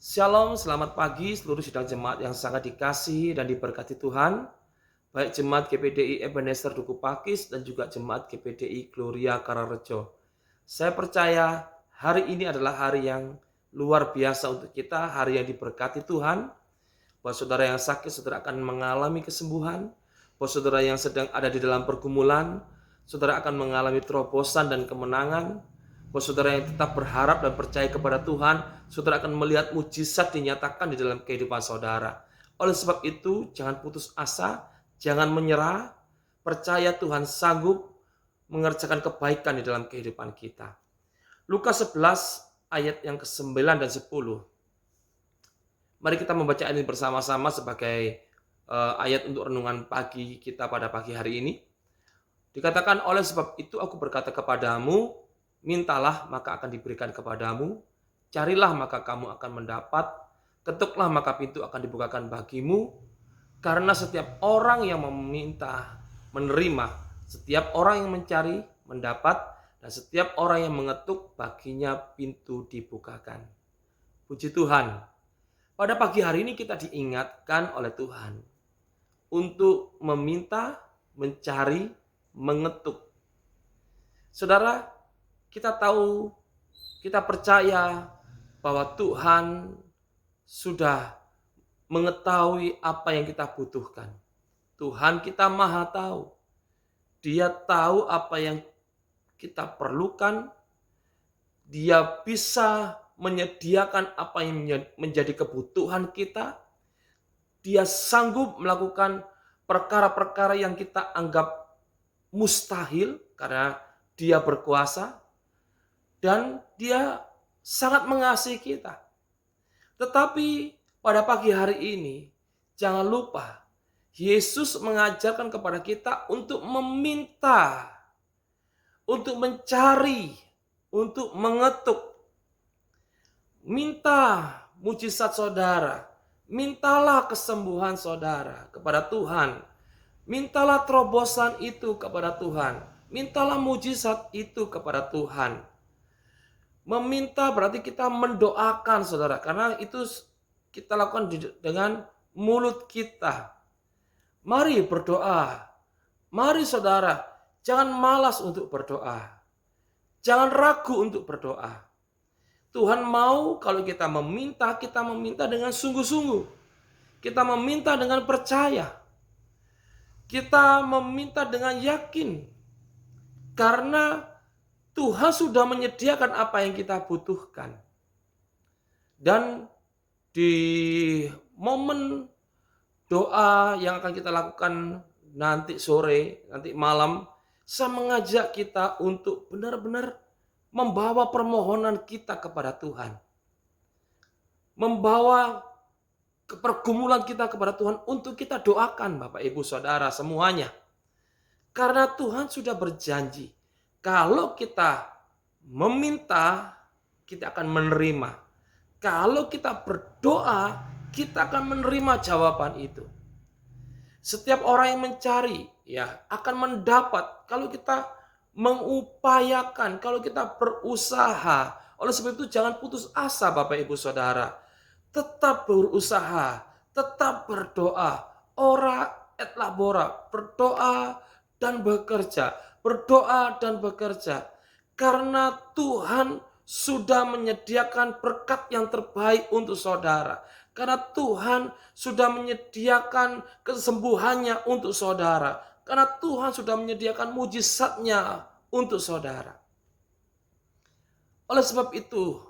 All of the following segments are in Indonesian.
Shalom, selamat pagi seluruh sidang jemaat yang sangat dikasihi dan diberkati Tuhan. Baik jemaat GPDI Ebenezer Duku Pakis dan juga jemaat GPDI Gloria Karangrejo. Saya percaya hari ini adalah hari yang luar biasa untuk kita, hari yang diberkati Tuhan. Buat saudara yang sakit, saudara akan mengalami kesembuhan. Buat saudara yang sedang ada di dalam pergumulan, saudara akan mengalami terobosan dan kemenangan. Buat saudara yang tetap berharap dan percaya kepada Tuhan, saudara akan melihat mujizat dinyatakan di dalam kehidupan saudara. Oleh sebab itu, jangan putus asa, jangan menyerah, percaya Tuhan sanggup mengerjakan kebaikan di dalam kehidupan kita. Lukas 11 ayat yang ke-9 dan 10. Mari kita membaca ini bersama-sama sebagai ayat untuk renungan pagi kita pada pagi hari ini. Dikatakan, oleh sebab itu aku berkata kepadamu, mintalah maka akan diberikan kepadamu, carilah maka kamu akan mendapat, ketuklah maka pintu akan dibukakan bagimu, karena setiap orang yang meminta menerima, setiap orang yang mencari mendapat, dan setiap orang yang mengetuk baginya pintu dibukakan. Puji Tuhan, pada pagi hari ini kita diingatkan oleh Tuhan untuk meminta, mencari, mengetuk. Saudara, kita tahu, kita percaya bahwa Tuhan sudah mengetahui apa yang kita butuhkan. Tuhan kita maha tahu. Dia tahu apa yang kita perlukan. Dia bisa menyediakan apa yang menjadi kebutuhan kita. Dia sanggup melakukan perkara-perkara yang kita anggap mustahil karena Dia berkuasa dan Dia sangat mengasihi kita. Tetapi pada pagi hari ini jangan lupa Yesus mengajarkan kepada kita untuk meminta, untuk mencari, untuk mengetuk. Minta mujizat saudara, mintalah kesembuhan saudara kepada Tuhan. Mintalah terobosan itu kepada Tuhan. Mintalah mujizat itu kepada Tuhan. Meminta berarti kita mendoakan saudara. Karena itu kita lakukan dengan mulut kita. Mari berdoa. Mari saudara, jangan malas untuk berdoa. Jangan ragu untuk berdoa. Tuhan mau kalau kita meminta dengan sungguh-sungguh. Kita meminta dengan percaya. Kita meminta dengan yakin. Karena Tuhan sudah menyediakan apa yang kita butuhkan. Dan di momen doa yang akan kita lakukan nanti sore, nanti malam, saya mengajak kita untuk benar-benar membawa permohonan kita kepada Tuhan. Membawa pergumulan kita kepada Tuhan untuk kita doakan Bapak Ibu Saudara semuanya. Karena Tuhan sudah berjanji, kalau kita meminta, kita akan menerima. Kalau kita berdoa, kita akan menerima jawaban itu. Setiap orang yang mencari, ya akan mendapat. Kalau kita mengupayakan, kalau kita berusaha. Oleh sebab itu jangan putus asa Bapak Ibu Saudara. Tetap berusaha, tetap berdoa. Ora et labora, berdoa dan bekerja. Berdoa dan bekerja. Karena Tuhan sudah menyediakan berkat yang terbaik untuk saudara. Karena Tuhan sudah menyediakan kesembuhannya untuk saudara. Karena Tuhan sudah menyediakan mujizatnya untuk saudara. Oleh sebab itu,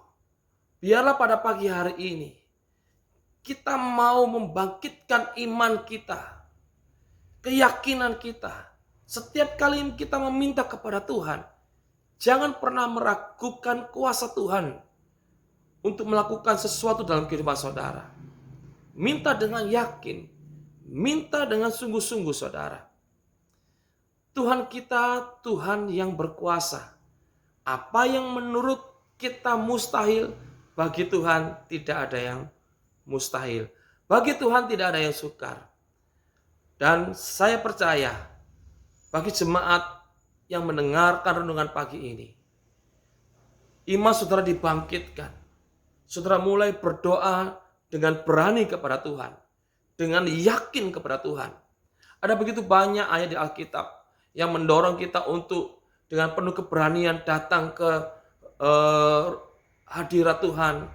biarlah pada pagi hari ini, kita mau membangkitkan iman kita, keyakinan kita. Setiap kali kita meminta kepada Tuhan, jangan pernah meragukan kuasa Tuhan untuk melakukan sesuatu dalam kehidupan saudara. Minta dengan yakin, minta dengan sungguh-sungguh saudara. Tuhan kita, Tuhan yang berkuasa. Apa yang menurut kita mustahil, bagi Tuhan tidak ada yang mustahil. Bagi Tuhan tidak ada yang sukar. Dan saya percaya, bagi jemaat yang mendengarkan renungan pagi ini, iman saudara dibangkitkan. saudara mulai berdoa dengan berani kepada Tuhan, dengan yakin kepada Tuhan. Ada begitu banyak ayat di Alkitab yang mendorong kita untuk dengan penuh keberanian datang ke hadirat Tuhan,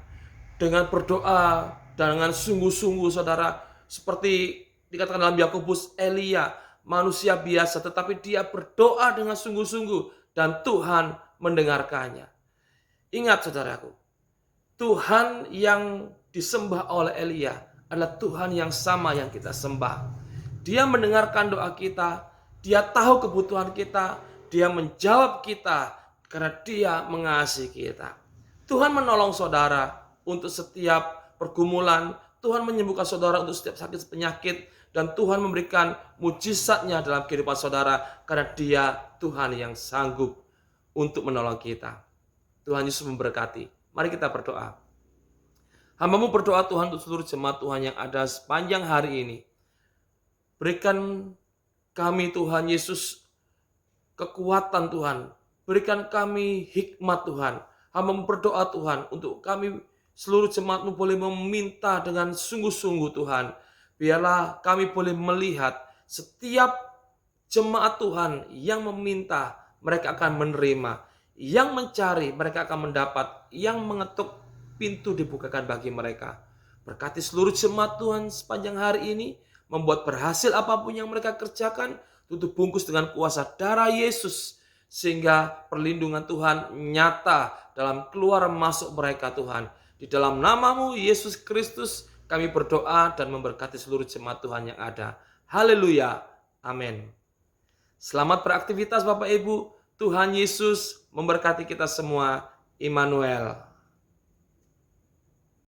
dengan berdoa dengan sungguh-sungguh, saudara. Seperti dikatakan dalam Yakobus, Elia manusia biasa, tetapi dia berdoa dengan sungguh-sungguh dan Tuhan mendengarkannya. Ingat saudaraku, Tuhan yang disembah oleh Elia adalah Tuhan yang sama yang kita sembah. Dia mendengarkan doa kita, dia tahu kebutuhan kita, dia menjawab kita karena dia mengasihi kita. Tuhan menolong saudara untuk setiap pergumulan, Tuhan menyembuhkan saudara untuk setiap sakit penyakit, dan Tuhan memberikan mujizatnya dalam kehidupan saudara karena dia Tuhan yang sanggup untuk menolong kita. Tuhan Yesus memberkati. Mari kita berdoa. Hamba-Mu berdoa Tuhan untuk seluruh jemaat Tuhan yang ada sepanjang hari ini. Berikan kami Tuhan Yesus kekuatan Tuhan. Berikan kami hikmat Tuhan. Hamba-Mu berdoa Tuhan untuk kami seluruh jemaat-Mu boleh meminta dengan sungguh-sungguh Tuhan. Biarlah kami boleh melihat setiap jemaat Tuhan yang meminta mereka akan menerima. Yang mencari mereka akan mendapat. Yang mengetuk pintu dibukakan bagi mereka. Berkati seluruh jemaat Tuhan sepanjang hari ini. Membuat berhasil apapun yang mereka kerjakan. Tutup bungkus dengan kuasa darah Yesus. Sehingga perlindungan Tuhan nyata dalam keluar masuk mereka Tuhan. Di dalam nama-Mu Yesus Kristus kami berdoa dan memberkati seluruh jemaat Tuhan yang ada. Haleluya. Amin. Selamat beraktivitas Bapak Ibu. Tuhan Yesus memberkati kita semua. Immanuel.